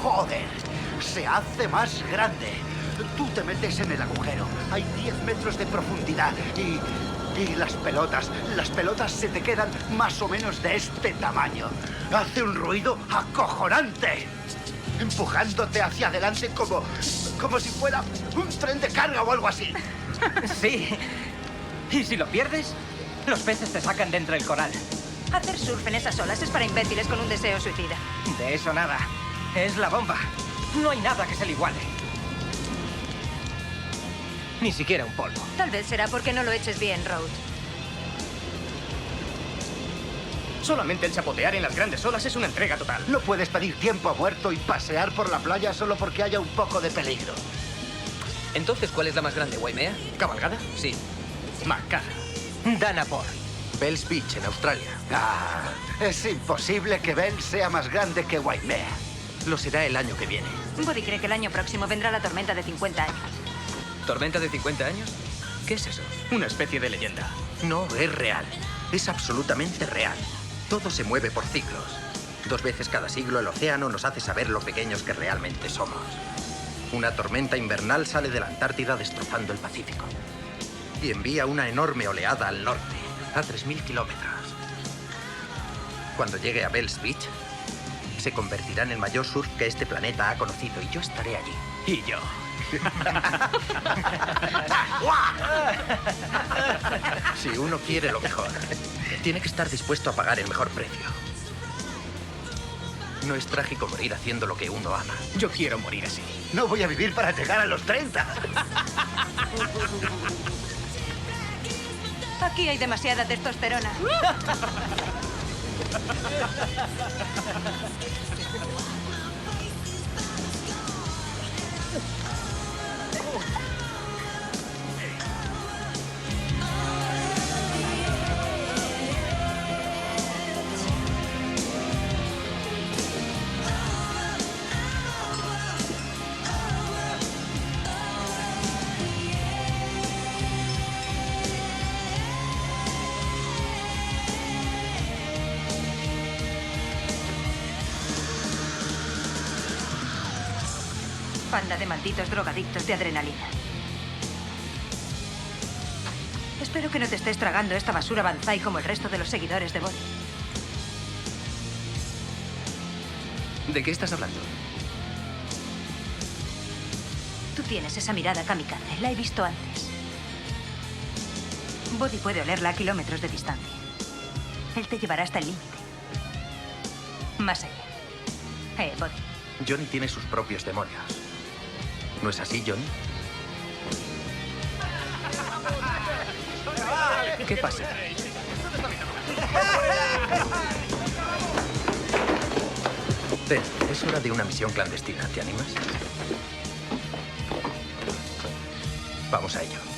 ¡Joder! Se hace más grande. Tú te metes en el agujero. Hay 10 metros de profundidad y las pelotas se te quedan más o menos de este tamaño. Hace un ruido acojonante, empujándote hacia adelante como si fuera un tren de carga o algo así. Sí. ¿Y si lo pierdes? Los peces te sacan de entre el coral. Hacer surf en esas olas es para imbéciles con un deseo suicida. De eso nada. Es la bomba. No hay nada que se le iguale. Ni siquiera un polvo. Tal vez será porque no lo eches bien, Rhodes. Solamente el chapotear en las grandes olas es una entrega total. No puedes pedir tiempo muerto y pasear por la playa solo porque haya un poco de peligro. Entonces, ¿cuál es la más grande, Waimea? ¿Cabalgada? Sí. Macada. Danapor. Bells Beach, en Australia. Es imposible que Bell sea más grande que Waimea. Lo será el año que viene. Buddy cree que el año próximo vendrá la tormenta de 50 años. ¿Tormenta de 50 años? ¿Qué es eso? Una especie de leyenda. No, es real. Es absolutamente real. Todo se mueve por ciclos. 2 veces cada siglo el océano nos hace saber lo pequeños que realmente somos. Una tormenta invernal sale de la Antártida destrozando el Pacífico. Y envía una enorme oleada al norte, a 3000 kilómetros. Cuando llegue a Bells Beach, se convertirá en el mayor surf que este planeta ha conocido y yo estaré allí. Y yo. Si uno quiere lo mejor, tiene que estar dispuesto a pagar el mejor precio. No es trágico morir haciendo lo que uno ama. Yo quiero morir así. No voy a vivir para llegar a los 30. Aquí hay demasiada testosterona. Panda de malditos drogadictos de adrenalina. Espero que no te estés tragando esta basura banzai como el resto de los seguidores de Buddy. ¿De qué estás hablando? Tú tienes esa mirada kamikaze. La he visto antes. Buddy puede olerla a kilómetros de distancia. Él te llevará hasta el límite. Más allá. Buddy. Johnny tiene sus propios demonios. ¿No es así, Johnny? ¿Qué pasa? Ten, es hora de una misión clandestina. ¿Te animas? Vamos a ello.